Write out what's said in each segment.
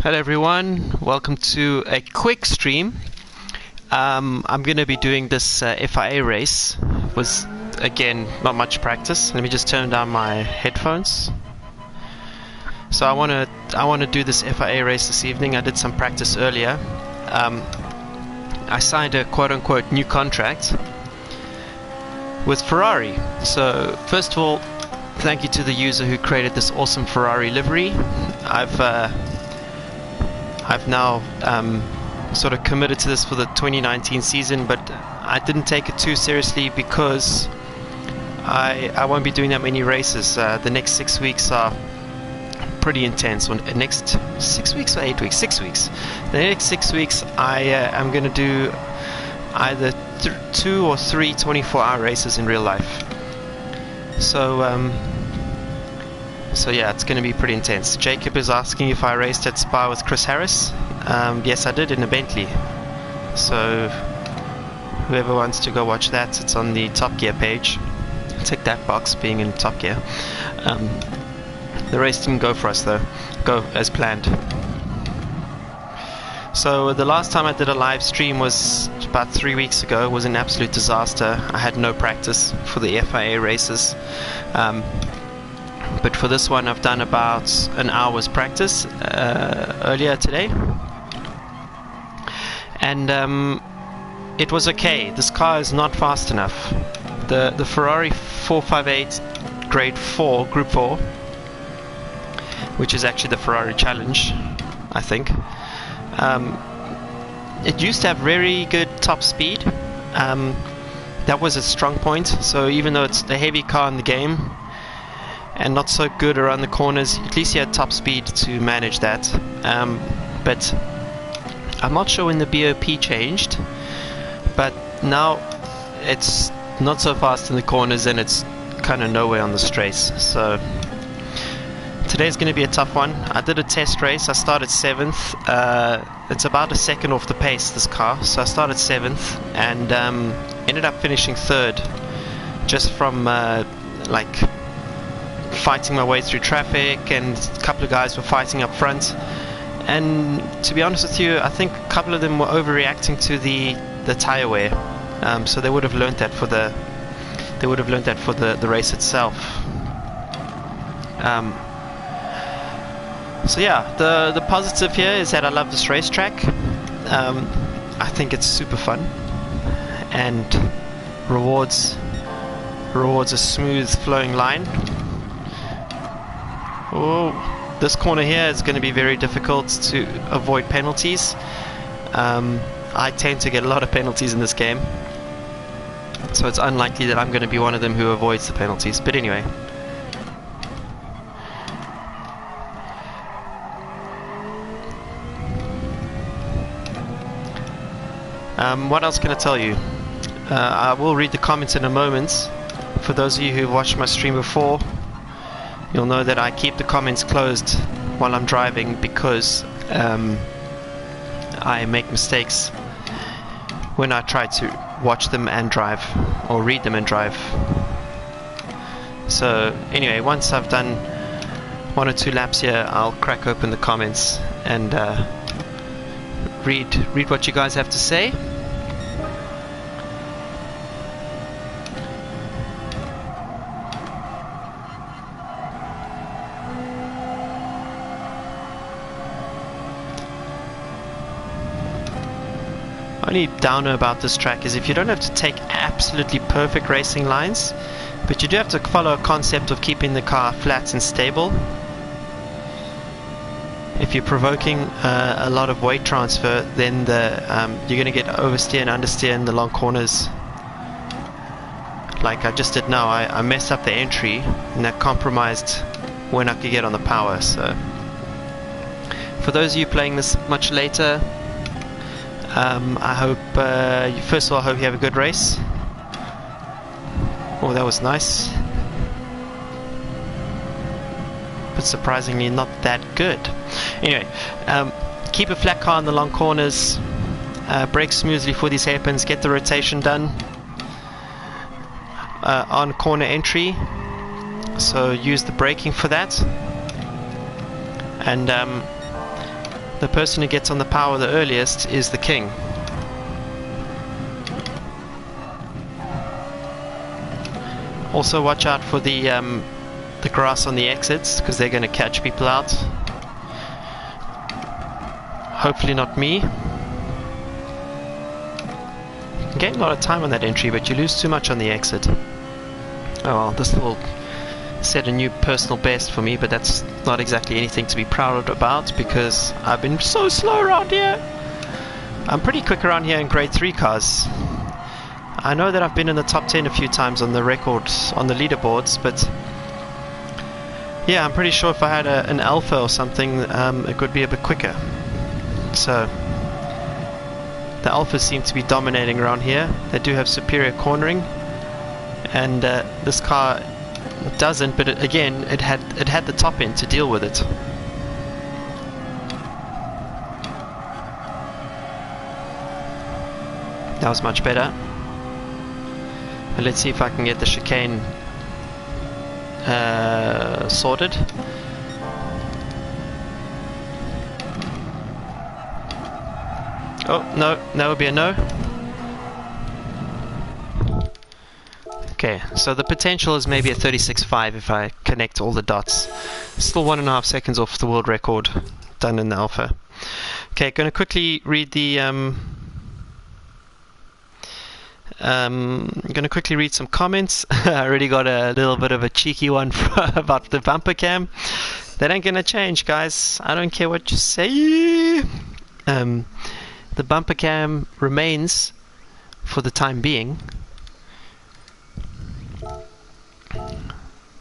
Hello everyone, welcome to a quick stream. I'm going to be doing this FIA race. Was again not much practice. Let me just turn down my headphones. So I want to do this FIA race this evening. I did some practice earlier. I signed a quote-unquote new contract with Ferrari. So first of all, thank you to the user who created this awesome Ferrari livery. I've now sort of committed to this for the 2019 season, but I didn't take it too seriously because I won't be doing that many races. The next 6 weeks are pretty intense. Next 6 weeks or 8 weeks? 6 weeks. The next 6 weeks I am going to do either 2 or 3 24-hour races in real life. So yeah, it's going to be pretty intense. Jacob is asking if I raced at Spa with Chris Harris. Yes, I did in a Bentley. So whoever wants to go watch that, it's on the Top Gear page. Tick that box, being in Top Gear. The race didn't go for us though. Go as planned. So the last time I did a live stream was about 3 weeks ago. It was an absolute disaster. I had no practice for the FIA races. But for this one I've done about an hour's practice earlier today, and it was okay. This car is not fast enough. The Ferrari 458 grade 4 group 4, which is actually the Ferrari Challenge, I think, it used to have very good top speed. That was a strong point. So even though it's the heavy car in the game and not so good around the corners, at least he had top speed to manage that. But I'm not sure when the BOP changed, but now it's not so fast in the corners and it's kind of nowhere on the straights. So today's going to be a tough one. I did a test race. I started 7th. It's about a second off the pace, this car. So I started 7th and ended up finishing 3rd, just from like fighting my way through traffic, and a couple of guys were fighting up front. And to be honest with you, I think a couple of them were overreacting to the tire wear. So they would have learned that for the race itself. So yeah, the positive here is that I love this racetrack. I think it's super fun and rewards a smooth flowing line. Oh, this corner here is going to be very difficult to avoid penalties. I tend to get a lot of penalties in this game, so it's unlikely that I'm going to be one of them who avoids the penalties. But anyway, what else can I tell you? I will read the comments in a moment. For those of you who've watched my stream before, you'll know that I keep the comments closed while I'm driving because I make mistakes when I try to watch them and drive, or read them and drive. So anyway, once I've done 1 or 2 laps here, I'll crack open the comments and read what you guys have to say. Only downer about this track is if you don't have to take absolutely perfect racing lines, but you do have to follow a concept of keeping the car flat and stable. If you're provoking a lot of weight transfer, then you're going to get oversteer and understeer in the long corners. Like I just did now, I messed up the entry and that compromised when I could get on the power. So for those of you playing this much later, I hope, first of all, I hope you have a good race. Oh, that was nice. But surprisingly not that good. Anyway, keep a flat car in the long corners, brake smoothly for these hairpins, get the rotation done on corner entry. So use the braking for that. And the person who gets on the power the earliest is the king. Also watch out for the grass on the exits, because they're going to catch people out. Hopefully not me. You gain a lot of time on that entry, but you lose too much on the exit. Oh well, this will set a new personal best for me, but that's not exactly anything to be proud about, because I've been so slow around here. I'm pretty quick around here in grade 3 cars. I know that I've been in the top 10 a few times on the records, on the leaderboards, but yeah, I'm pretty sure if I had an alpha or something, it would be a bit quicker. So the alphas seem to be dominating around here. They do have superior cornering, and this car doesn't, but again, it had the top end to deal with it. That was much better. But let's see if I can get the chicane sorted. Oh, no, that would be a no. Okay, so the potential is maybe a 36.5 if I connect all the dots. Still 1.5 seconds off the world record done in the alpha. Okay, going to quickly read the I'm going to quickly read some comments. I already got a little bit of a cheeky one about the bumper cam. That ain't going to change, guys. I don't care what you say. The bumper cam remains for the time being.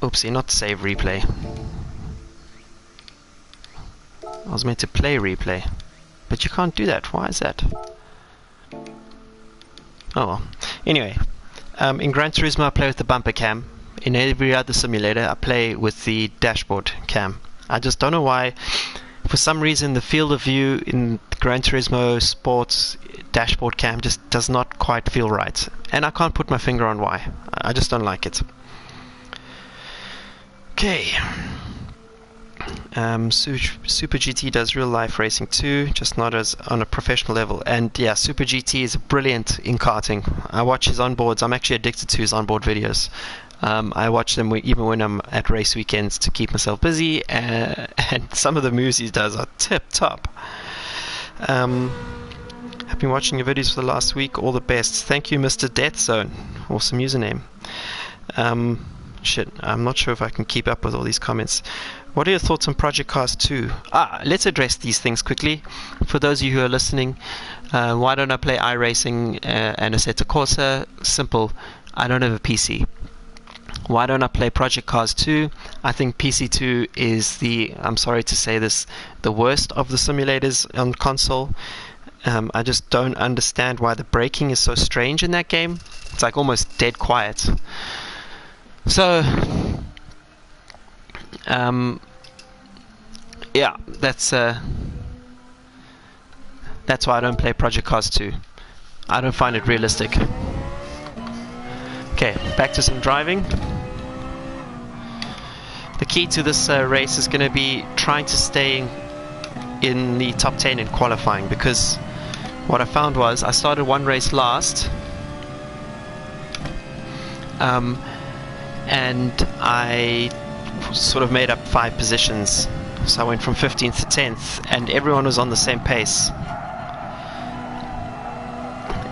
Oopsie, not save replay. I was meant to play replay, but you can't do that. Why is that? Oh well. Anyway, in Gran Turismo I play with the bumper cam. In every other simulator I play with the dashboard cam. I just don't know why. For some reason the field of view in Gran Turismo Sports dashboard cam just does not quite feel right. And I can't put my finger on why. I just don't like it. Okay. Super GT does real life racing too, just not as on a professional level. And yeah, Super GT is brilliant in karting. I watch his onboards. I'm actually addicted to his onboard videos. I watch them even when I'm at race weekends to keep myself busy, and some of the moves he does are tip top. I've been watching your videos for the last week. All the best. Thank you, Mr. Death Zone. Awesome username. Shit, I'm not sure if I can keep up with all these comments. What are your thoughts on Project Cars 2? Let's address these things quickly. For those of you who are listening, why don't I play iRacing and Assetto Corsa? Simple, I don't have a PC. Why don't I play Project Cars 2? I think PC2 is I'm sorry to say this, the worst of the simulators on console. I just don't understand why the braking is so strange in that game. It's like almost dead quiet. So, yeah, that's why I don't play Project Cars 2. I don't find it realistic. Okay, back to some driving. The key to this race is going to be trying to stay in the top 10 in qualifying, because what I found was I started one race last, and I sort of made up 5 positions. So I went from 15th to 10th, and everyone was on the same pace.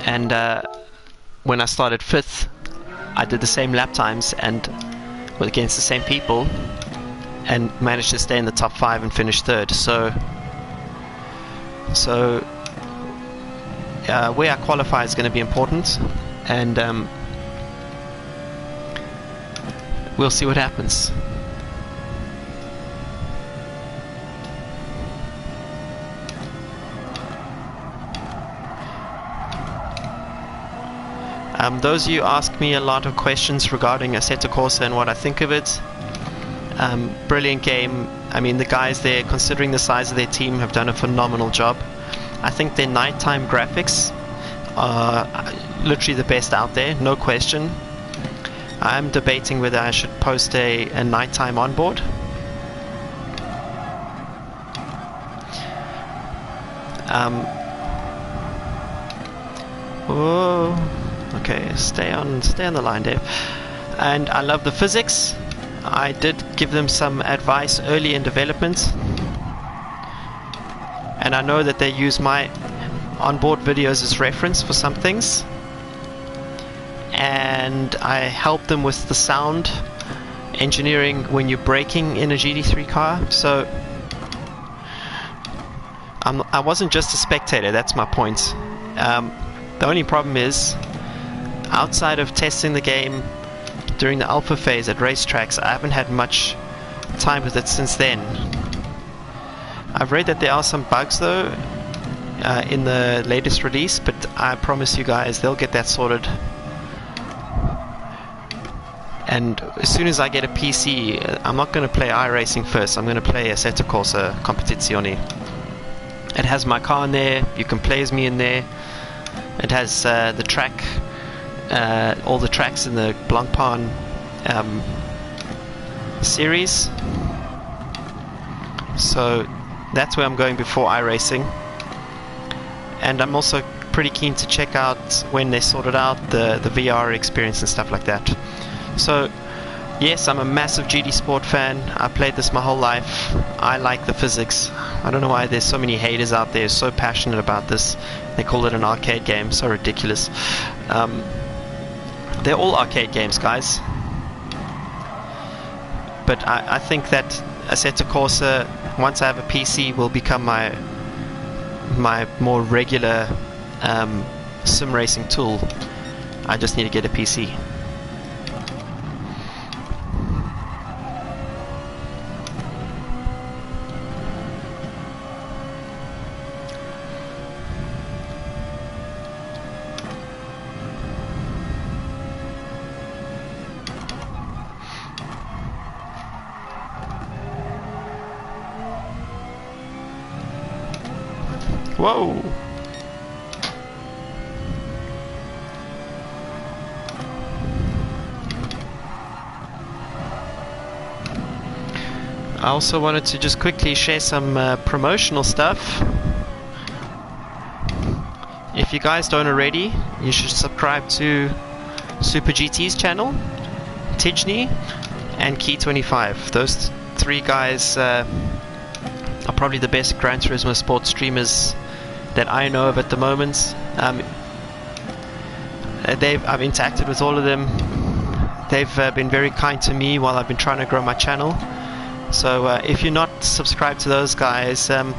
And when I started 5th, I did the same lap times and against the same people, and managed to stay in the top 5 and finish 3rd. So where I qualify is going to be important, and we'll see what happens. Those of you ask me a lot of questions regarding Assetto Corsa and what I think of it. Brilliant game. I mean, the guys there, considering the size of their team, have done a phenomenal job. I think their nighttime graphics are literally the best out there, no question. I'm debating whether I should post a nighttime onboard. Whoa. Okay, stay on the line, Dave. And I love the physics. I did give them some advice early in development, and I know that they use my onboard videos as reference for some things, and I helped them with the sound engineering when you're braking in a GT3 car. So I wasn't just a spectator, that's my point. The only problem is, outside of testing the game during the alpha phase at racetracks, I haven't had much time with it since then. I've read that there are some bugs though in the latest release, but I promise you guys they'll get that sorted. And as soon as I get a PC, I'm not going to play iRacing first, I'm going to play Assetto Corsa Competizione. It has my car in there, you can play as me in there. It has the track, all the tracks in the Blancpain series. So that's where I'm going before iRacing. And I'm also pretty keen to check out, when they sorted out the VR experience and stuff like that. So yes, I'm a massive GT Sport fan. I played this my whole life. I like the physics. I don't know why there's so many haters out there so passionate about this. They call it an arcade game. So ridiculous. They're all arcade games, guys. But I think that Assetto Corsa, once I have a PC, will become my more regular sim racing tool. I just need to get a PC. Whoa! I also wanted to just quickly share some promotional stuff. If you guys don't already, you should subscribe to Super GT's channel, Tijni, and Key25. Those three guys are probably the best Gran Turismo sports streamers that I know of at the moment. I've interacted with all of them. They've been very kind to me while I've been trying to grow my channel. So if you're not subscribed to those guys, I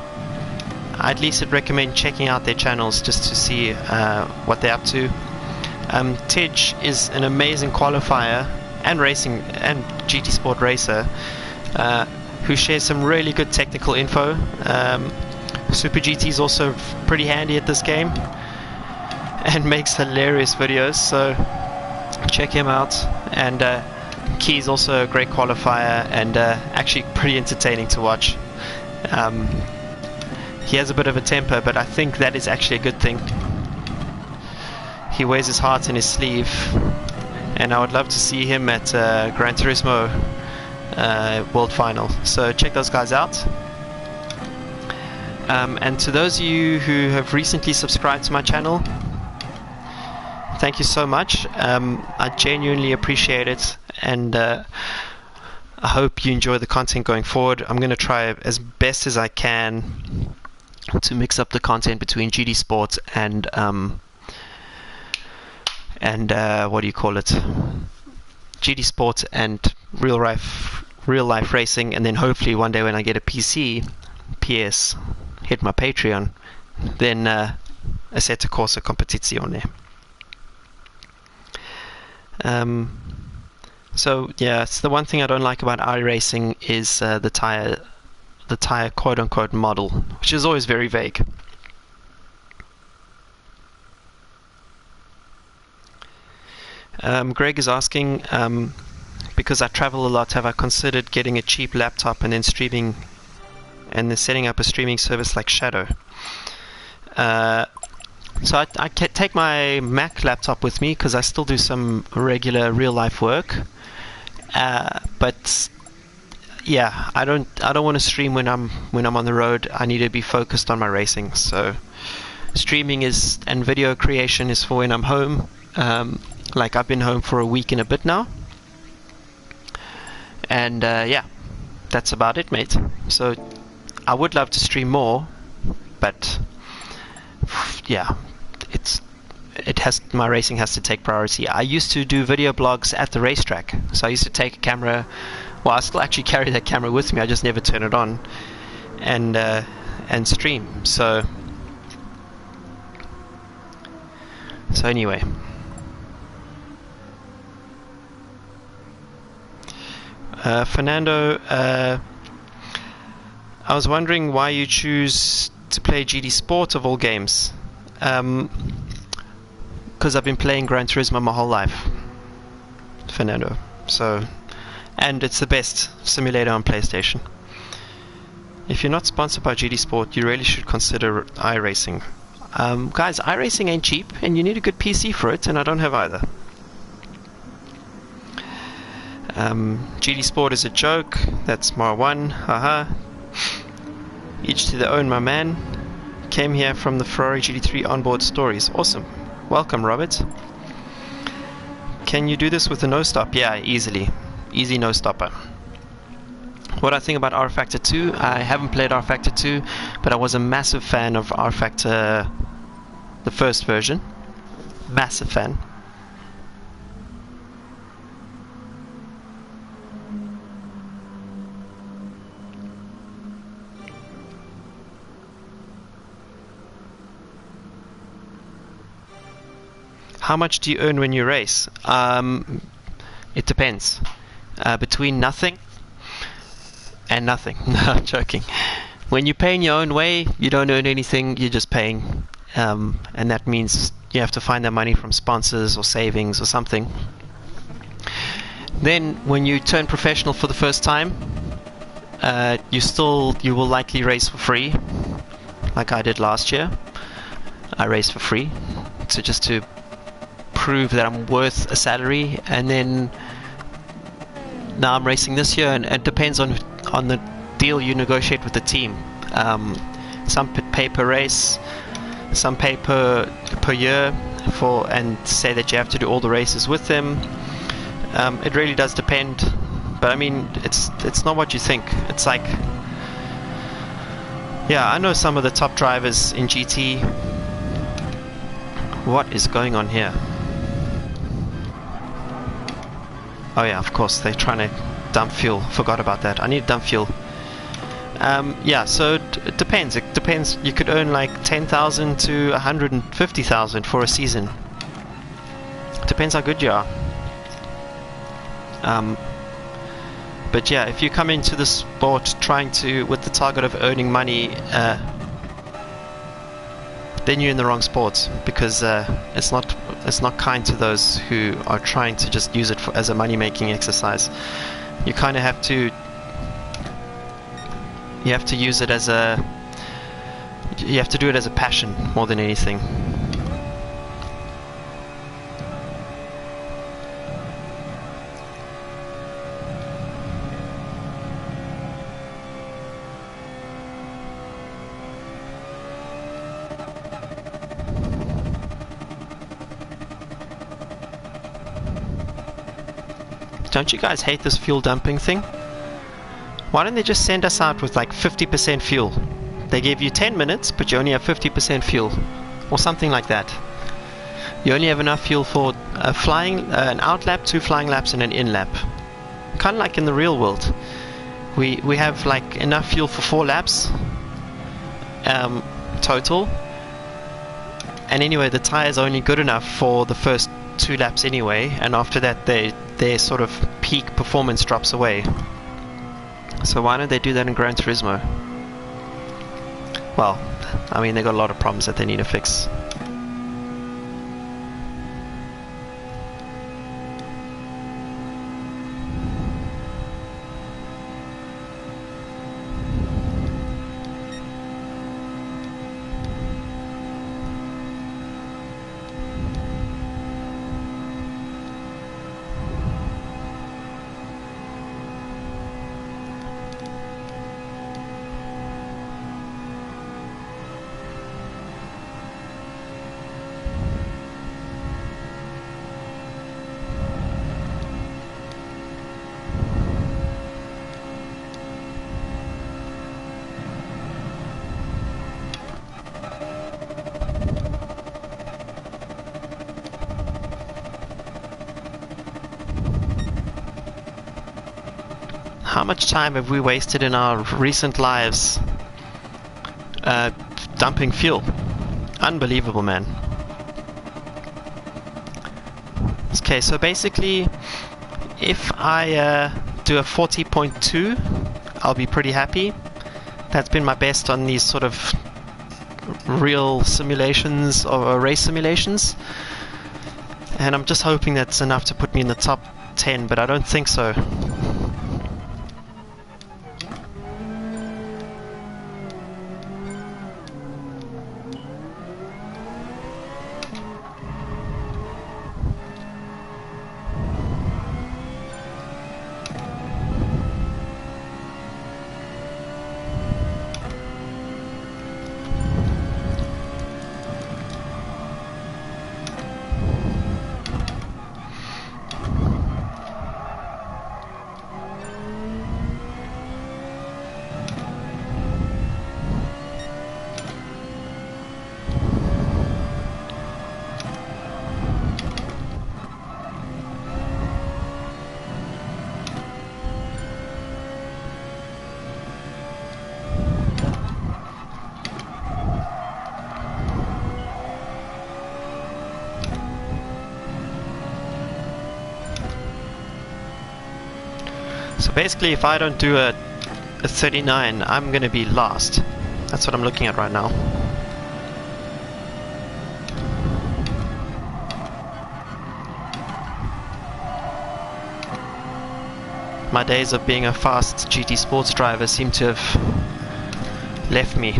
at least would recommend checking out their channels just to see what they're up to. Tej is an amazing qualifier and racing and GT Sport racer who shares some really good technical info. Super GT is also pretty handy at this game and makes hilarious videos, so check him out. And Key is also a great qualifier and actually pretty entertaining to watch. He has a bit of a temper, but I think that is actually a good thing. He wears his heart in his sleeve, and I would love to see him at Gran Turismo World Final. So check those guys out. And to those of you who have recently subscribed to my channel, thank you so much. I genuinely appreciate it, and I hope you enjoy the content going forward. I'm going to try as best as I can to mix up the content between GT Sport and what do you call it? GT Sport and real life racing, and then hopefully one day when I get a PC, PS, hit my Patreon, then Assetto Corsa Competizione. So yeah, it's the one thing I don't like about iRacing is the tire quote-unquote model, which is always very vague. Greg is asking, because I travel a lot, have I considered getting a cheap laptop and then streaming, and then setting up a streaming service like Shadow? So I take my Mac laptop with me because I still do some regular real-life work. But yeah, I don't want to stream when I'm on the road. I need to be focused on my racing. So streaming is, and video creation is for when I'm home. Like I've been home for a week and a bit now, and yeah, that's about it, mate. So I would love to stream more, but yeah, my racing has to take priority. I used to do video blogs at the racetrack, so I used to take a camera. Well, I still actually carry that camera with me. I just never turn it on, and stream. So anyway. Fernando, I was wondering why you choose to play GT Sport of all games. Because I've been playing Gran Turismo my whole life, Fernando. So, and it's the best simulator on PlayStation. If you're not sponsored by GT Sport, you really should consider iRacing. Guys, iRacing ain't cheap, and you need a good PC for it, and I don't have either. GT Sport is a joke. That's Mar 1. Haha. Each to their own, my man. Came here from the Ferrari GT3 onboard stories. Awesome. Welcome, Robert. Can you do this with a no-stop? Yeah, easily. Easy no-stopper. What I think about R Factor 2, I haven't played R Factor 2, but I was a massive fan of R Factor, the first version. Massive fan. How much do you earn when you race? It depends. Between nothing and nothing. No, I'm joking. When you're paying your own way, you don't earn anything, you're just paying. And that means you have to find that money from sponsors or savings or something. Then when you turn professional for the first time, you will likely race for free, like I did last year. I raced for free, so just to prove that I'm worth a salary. And then now I'm racing this year, and it depends on the deal you negotiate with the team. Some pay per race, some pay per year and say that you have to do all the races with them. It really does depend, but I mean, it's not what you think. It's like, yeah, I know some of the top drivers in GT. What is going on here? Oh yeah, of course, they're trying to dump fuel. Forgot about that. I need dump fuel. Yeah, so it depends. It depends. You could earn like 10,000 to 150,000 for a season. Depends how good you are. But yeah, if you come into the sport with the target of earning money, then you're in the wrong sport, because it's not kind to those who are trying to just use it as a money-making exercise. You kind of have to use it as you have to do it as a passion more than anything. Don't you guys hate this fuel dumping thing? Why don't they just send us out with like 50% fuel? They give you 10 minutes, but you only have 50% fuel, or something like that. You only have enough fuel for an out lap, 2 flying laps, and an in lap. Kind of like in the real world. We have like enough fuel for 4 laps total. And anyway, the tire's only good enough for the first 2 laps anyway, and after that their sort of peak performance drops away. So why don't they do that in Gran Turismo? Well, I mean, they got a lot of problems that they need to fix. How much time have we wasted in our recent lives dumping fuel? Unbelievable, man. Okay, so basically, if I do a 40.2, I'll be pretty happy. That's been my best on these sort of real simulations or race simulations. And I'm just hoping that's enough to put me in the top 10, but I don't think so. So basically, if I don't do a 39, I'm going to be last. That's what I'm looking at right now. My days of being a fast GT sports driver seem to have left me.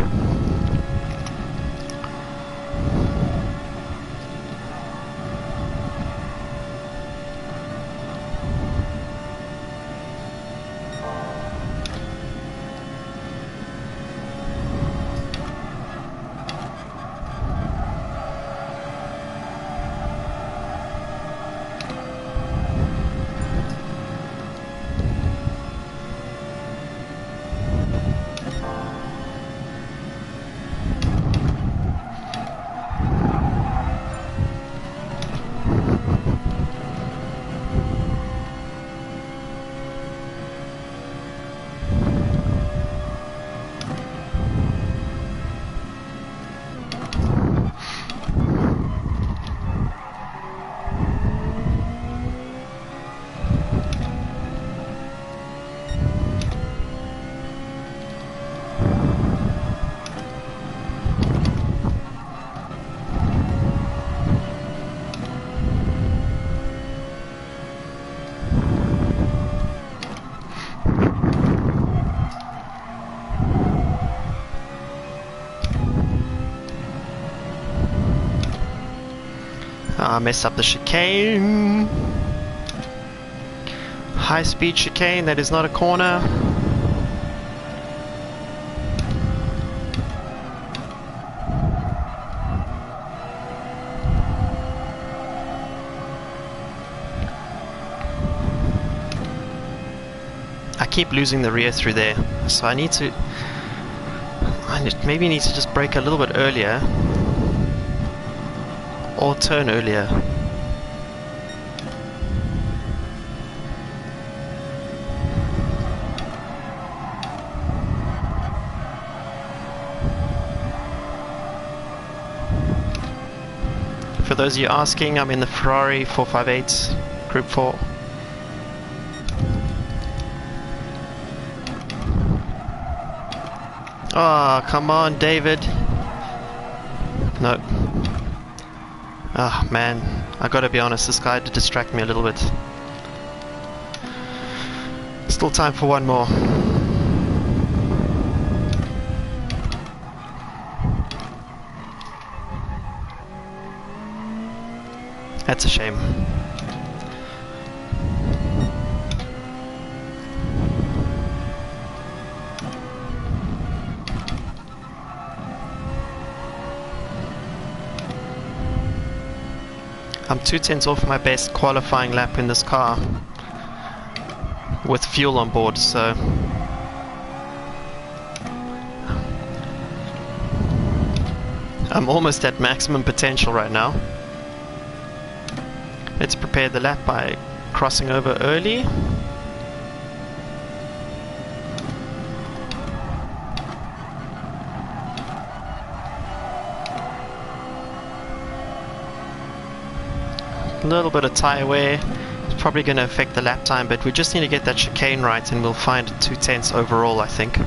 I messed up the chicane. High speed chicane, that is not a corner. I keep losing the rear through there, so I maybe need to just brake a little bit earlier. Or turn earlier. For those of you asking, I'm in the Ferrari 458 Group 4. Oh, come on, David. No. Ah, man, I gotta be honest, this guy had to distract me a little bit. Still time for one more. That's a shame. I'm 2/10 off my best qualifying lap in this car with fuel on board, so I'm almost at maximum potential right now. Let's prepare the lap by crossing over early. A little bit of tyre wear. It's probably going to affect the lap time, but we just need to get that chicane right and we'll find 2/10 overall, I think.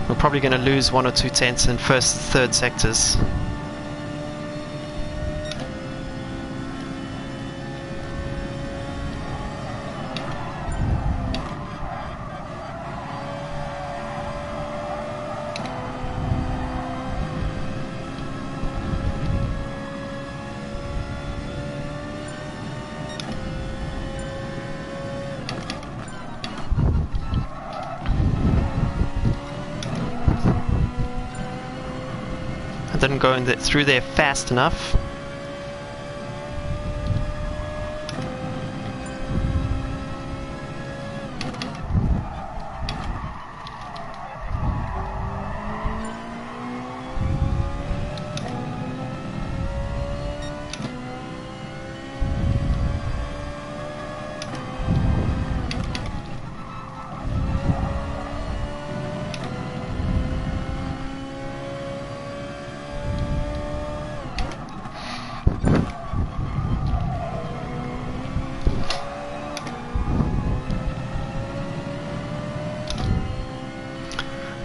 We're probably going to lose 1 or 2/10 in first, third sectors. Didn't go through there fast enough.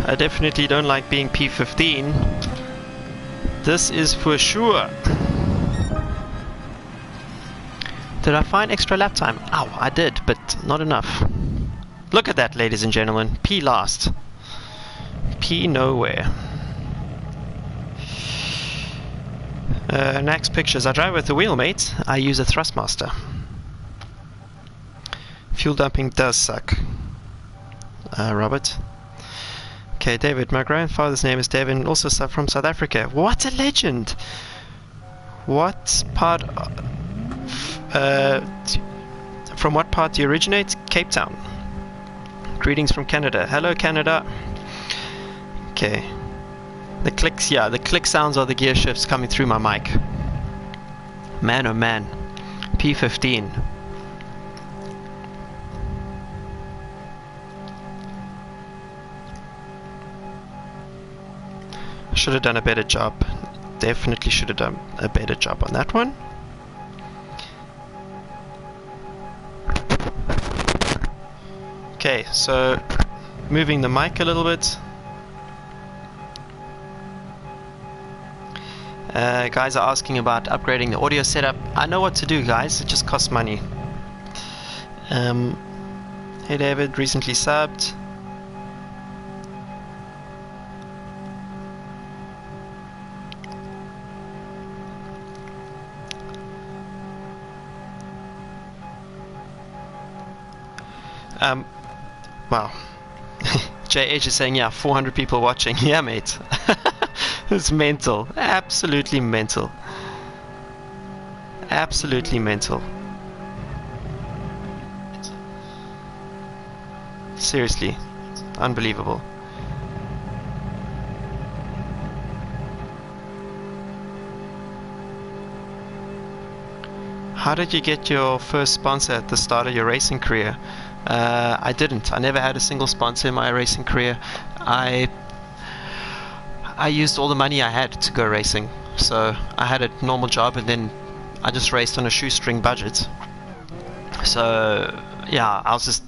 I definitely don't like being P15. This is for sure. Did I find extra lap time? Ow, I did, but not enough. Look at that, ladies and gentlemen. P last. P nowhere. Next pictures. I drive with the wheel, mate. I use a Thrustmaster. Fuel dumping does suck. Robert. Okay, David. My grandfather's name is Devin, also from South Africa. What a legend! What part? From what part do you originate? Cape Town. Greetings from Canada. Hello, Canada. Okay. The clicks, yeah, the click sounds are the gear shifts coming through my mic. Man, oh man. P15. Should have done a better job. Definitely should have done a better job on that one. Okay, so moving the mic a little bit. Guys are asking about upgrading the audio setup. I know what to do, guys. It just costs money. Hey David, recently subbed. Wow. JH is saying, yeah, 400 people watching. Yeah, mate. It's mental. Absolutely mental. Absolutely mental. Seriously. Unbelievable. How did you get your first sponsor at the start of your racing career? I didn't. I never had a single sponsor in my racing career. I used all the money I had to go racing. So I had a normal job and then I just raced on a shoestring budget. So yeah, I was just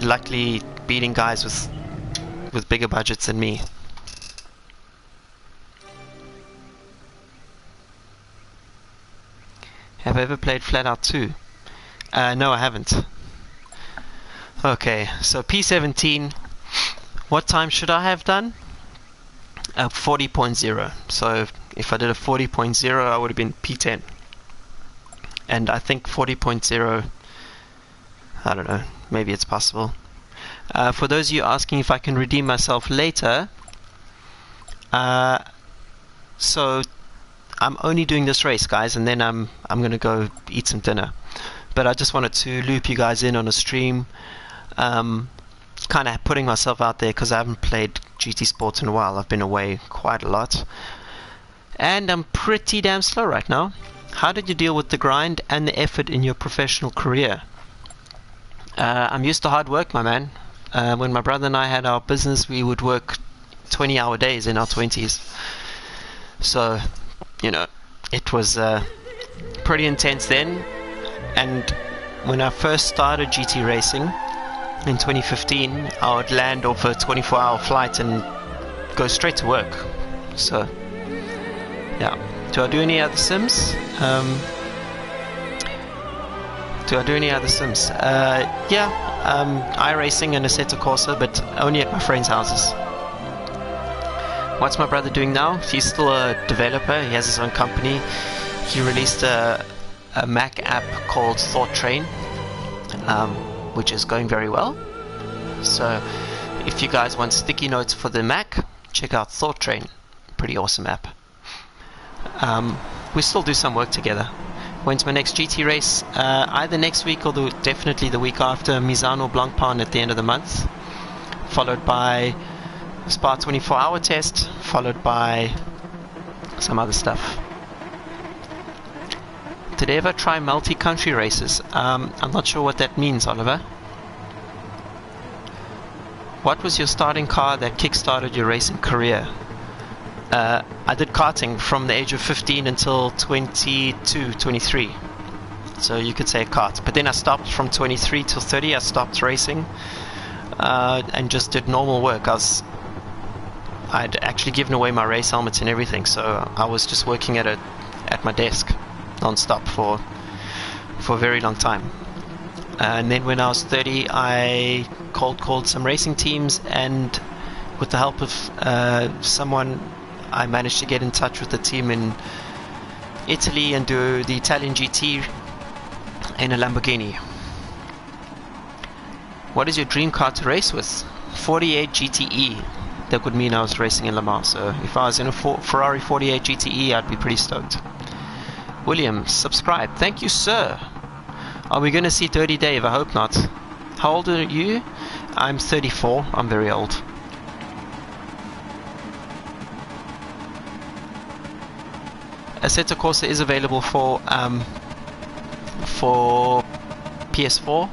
luckily beating guys with bigger budgets than me. Have I ever played Flat Out 2? No, I haven't. Okay, so P17, what time should I have done? 40.0. So if I did a 40.0, I would have been P10. And I think 40.0, I don't know, maybe it's possible. For those of you asking if I can redeem myself later, so I'm only doing this race, guys, and then I'm gonna go eat some dinner. But I just wanted to loop you guys in on a stream, kind of putting myself out there because I haven't played GT Sport in a while. I've been away quite a lot, and I'm pretty damn slow right now. How did you deal with the grind and the effort in your professional career? I'm used to hard work, my man. When my brother and I had our business, we would work 20-hour days in our 20s. So, you know, it was pretty intense then. And when I first started GT racing in 2015, I would land off a 24-hour flight and go straight to work. So yeah. Do I do any other sims? Yeah, iRacing and Assetto Corsa, but only at my friends' houses. What's my brother doing now? He's still a developer. He has his own company. He released a Mac app called Thought Train, which is going very well. So if you guys want sticky notes for the Mac, check out Thought Train. Pretty awesome app. We still do some work together. When's my next GT race? Either next week or definitely the week after. Misano Blancpain at the end of the month, followed by Spa 24-hour test, followed by some other stuff. Did I ever try multi-country races? I'm not sure what that means, Oliver. What was your starting car that kick-started your racing career? I did karting from the age of 15 until 22, 23. So you could say a kart. But then I stopped from 23 till 30. I stopped racing and just did normal work. I'd actually given away my race helmets and everything, so I was just working at my desk non-stop for a very long time. And then when I was 30, I called some racing teams, and with the help of someone, I managed to get in touch with the team in Italy and do the Italian GT in a Lamborghini. What is your dream car to race with? 48 GTE. That would mean I was racing in Le Mans. So if I was in a Ferrari 48 GTE, I'd be pretty stoked. William, subscribe. Thank you, sir. Are we going to see Dirty Dave? I hope not. How old are you? I'm 34. I'm very old. Assetto Corsa is available for PS4,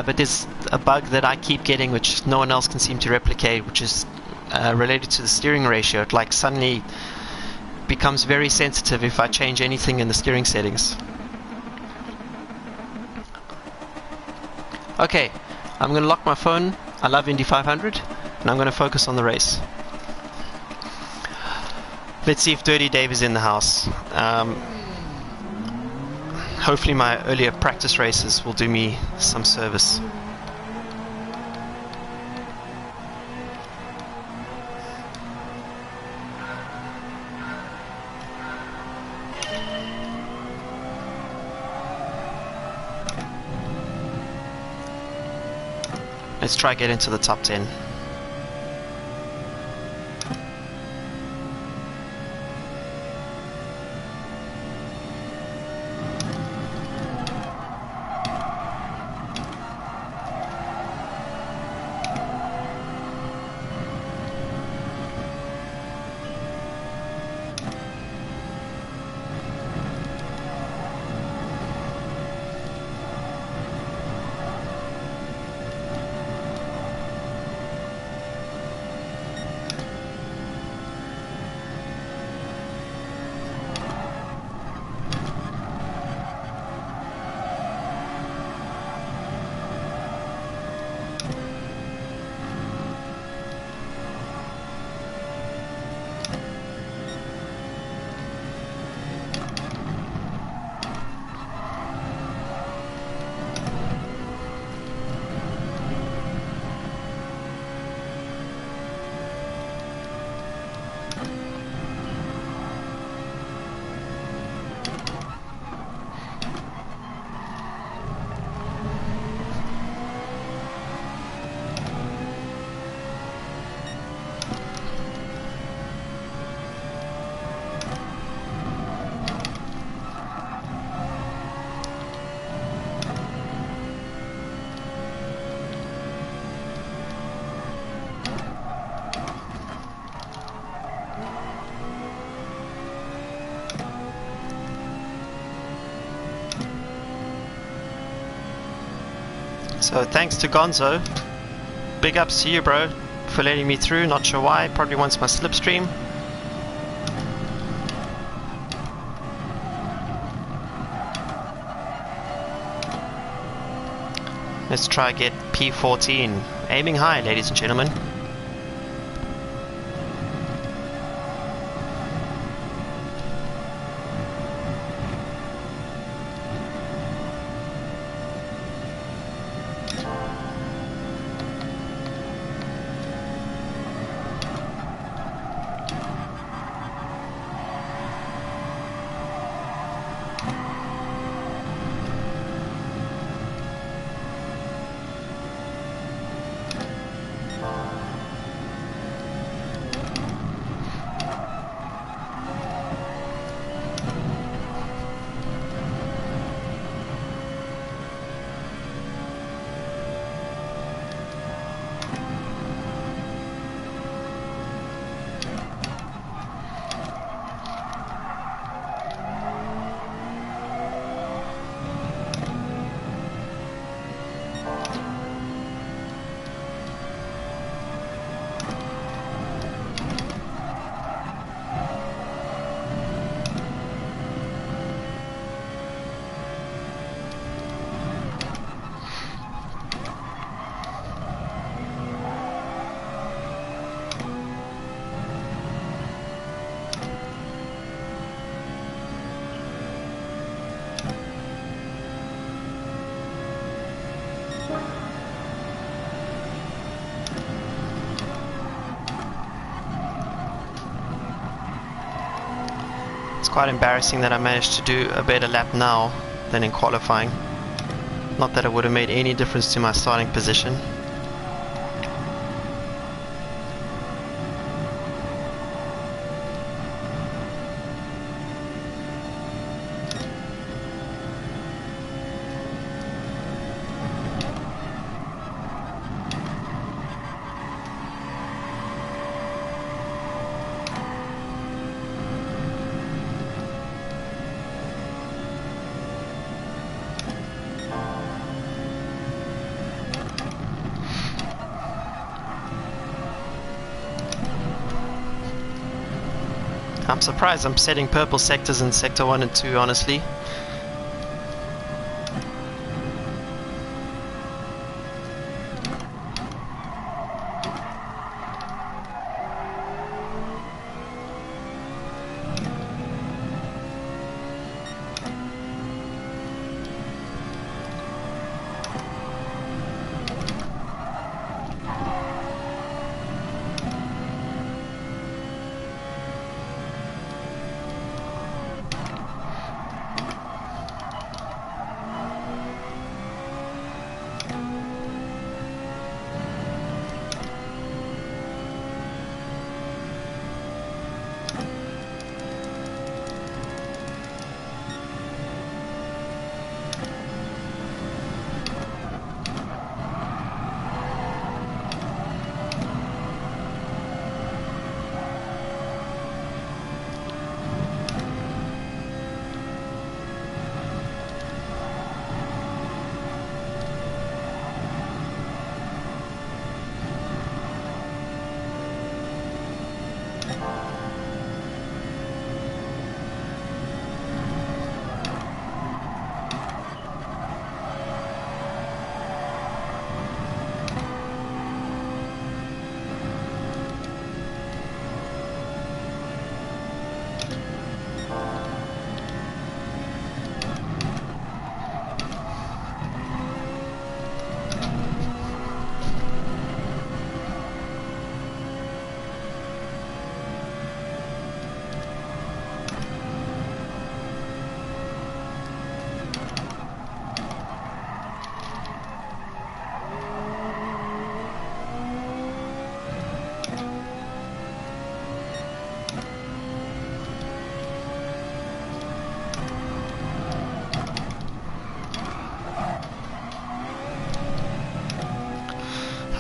but there's a bug that I keep getting which no one else can seem to replicate, which is related to the steering ratio. It like suddenly becomes very sensitive if I change anything in the steering settings. Okay, I'm going to lock my phone. I love Indy 500, and I'm going to focus on the race. Let's see if Dirty Dave is in the house. Hopefully my earlier practice races will do me some service. Let's try get into the top 10. So thanks to Gonzo. Big ups to you, bro, for letting me through. Not sure why. Probably wants my slipstream. Let's try get P14. Aiming high, ladies and gentlemen. It's quite embarrassing that I managed to do a better lap now than in qualifying. Not that it would have made any difference to my starting position. I'm surprised I'm setting purple sectors in sector 1 and 2, honestly.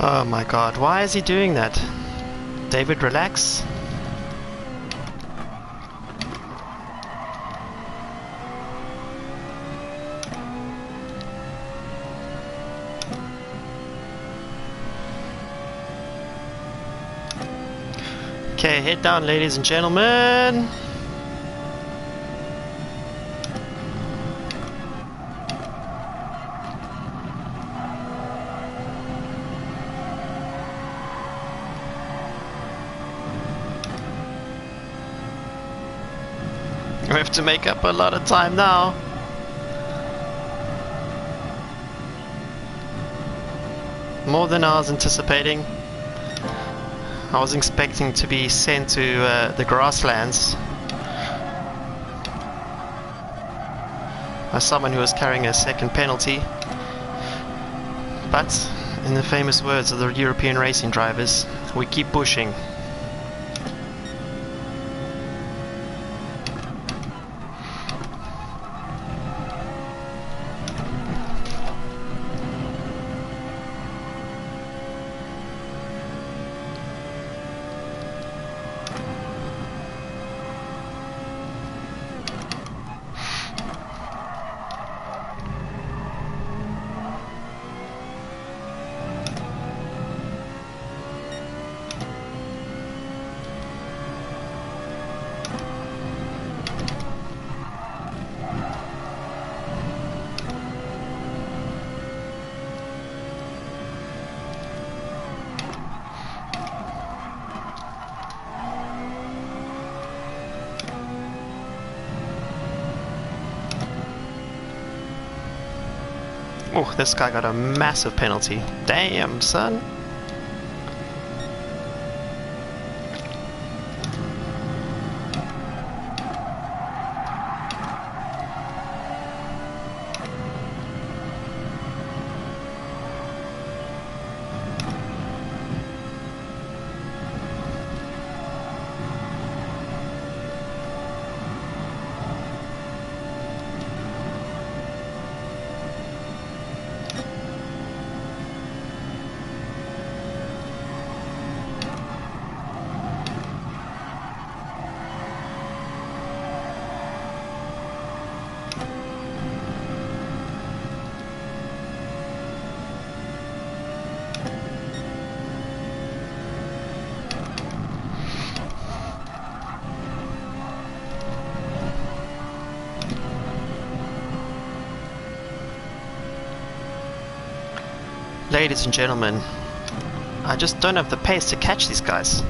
Oh my god, why is he doing that? David, relax. Okay, head down, ladies and gentlemen. We have to make up a lot of time now. More than I was anticipating. I was expecting to be sent to the grasslands by someone who was carrying a second penalty. But, in the famous words of the European racing drivers, we keep pushing. Oh, this guy got a massive penalty. Damn, son. Ladies and gentlemen, I just don't have the pace to catch these guys.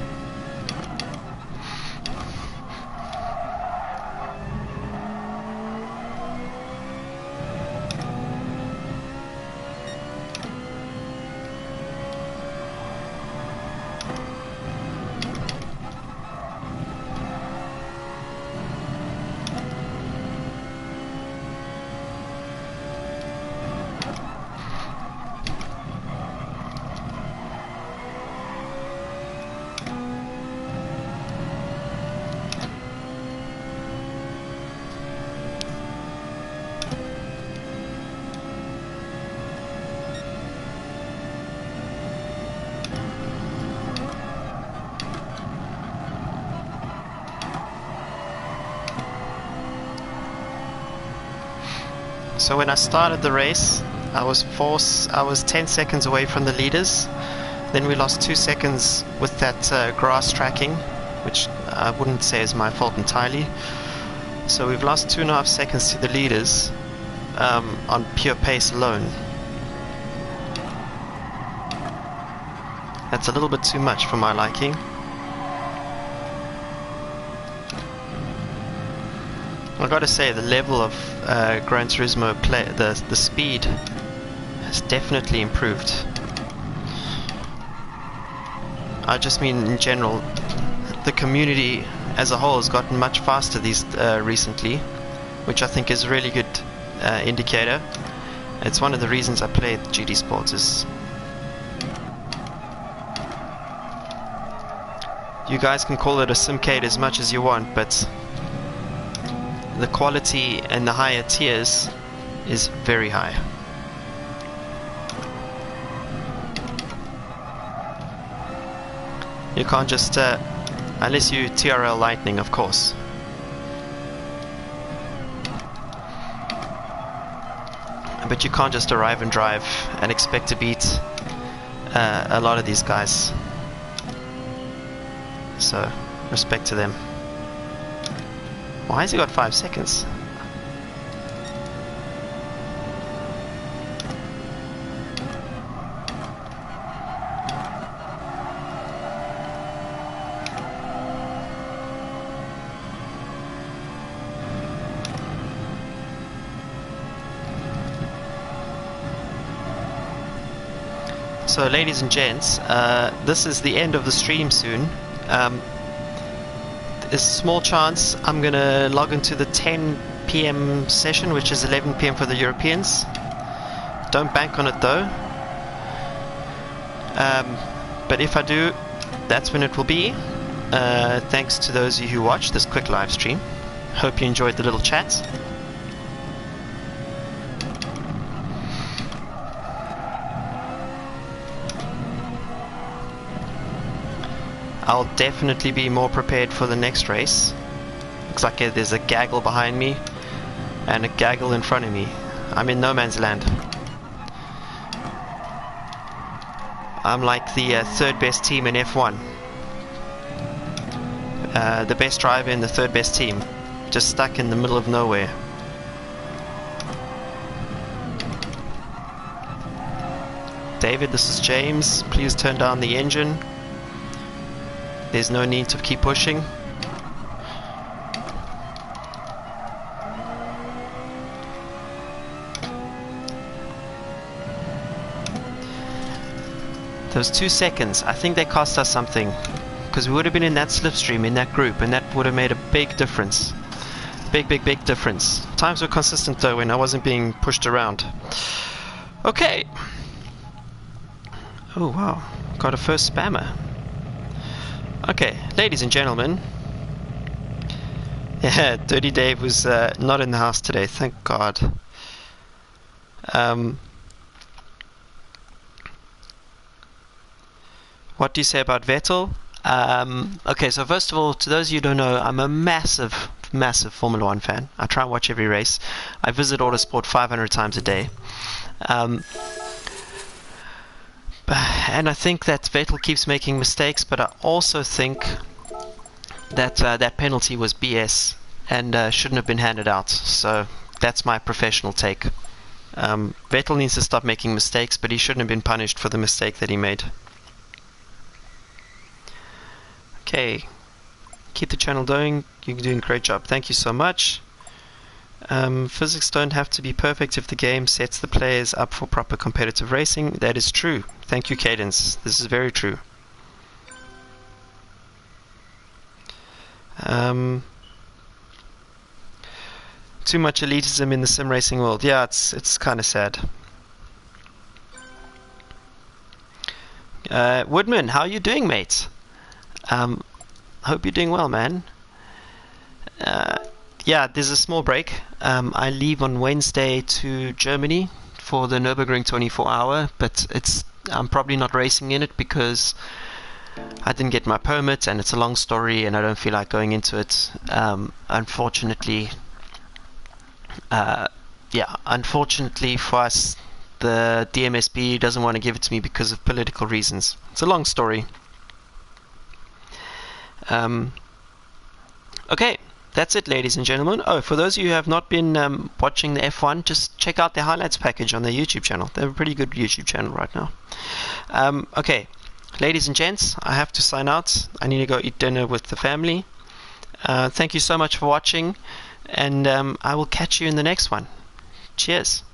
So when I started the race, I was 10 seconds away from the leaders. Then we lost 2 seconds with that grass tracking, which I wouldn't say is my fault entirely. So we've lost 2.5 seconds to the leaders on pure pace alone. That's a little bit too much for my liking. I gotta say, the level of Gran Turismo play, the speed has definitely improved. I just mean in general, the community as a whole has gotten much faster these recently, which I think is a really good indicator. It's one of the reasons I play GT Sports. Is you guys can call it a simcade as much as you want, but the quality in the higher tiers is very high. You can't just, unless you TRL Lightning, of course. But you can't just arrive and drive and expect to beat a lot of these guys. So, respect to them. Why has he got 5 seconds? So ladies and gents, this is the end of the stream soon. There's a small chance I'm going to log into the 10 PM session, which is 11 PM for the Europeans. Don't bank on it though. But if I do, that's when it will be. Thanks to those of you who watched this quick live stream. Hope you enjoyed the little chat. I'll definitely be more prepared for the next race. Looks like there's a gaggle behind me and a gaggle in front of me. I'm in no man's land. I'm like the third best team in F1. The best driver in the third best team. Just stuck in the middle of nowhere. David, this is James. Please turn down the engine. There's no need to keep pushing. Those 2 seconds, I think they cost us something, because we would have been in that slipstream in that group, and that would have made a big difference. Big difference. Times were consistent though when I wasn't being pushed around. Okay. Oh wow, got a first spammer. Okay, ladies and gentlemen. Yeah, Dirty Dave was not in the house today, thank God. What do you say about Vettel? Okay, so first of all, to those of you who don't know, I'm a massive Formula 1 fan. I try and watch every race. I visit Autosport 500 times a day. And I think that Vettel keeps making mistakes, but I also think that that penalty was BS and shouldn't have been handed out. So that's my professional take. Vettel needs to stop making mistakes, but he shouldn't have been punished for the mistake that he made. Okay, keep the channel going. You're doing a great job. Thank you so much. Physics don't have to be perfect if the game sets the players up for proper competitive racing. That is true. Thank you, Cadence. This is very true. Too much elitism in the sim racing world. Yeah, it's kind of sad. Woodman, how are you doing, mate? Hope you're doing well, man. Yeah, there's a small break. I leave on Wednesday to Germany for the Nürburgring 24-hour, but I'm probably not racing in it because I didn't get my permit, and it's a long story, and I don't feel like going into it. Unfortunately, unfortunately for us, the DMSB doesn't want to give it to me because of political reasons. It's a long story. Okay, that's it, ladies and gentlemen. Oh, for those of you who have not been watching the F1, just check out their highlights package on their YouTube channel. They have a pretty good YouTube channel right now. Okay, ladies and gents, I have to sign out. I need to go eat dinner with the family. Thank you so much for watching, and I will catch you in the next one. Cheers.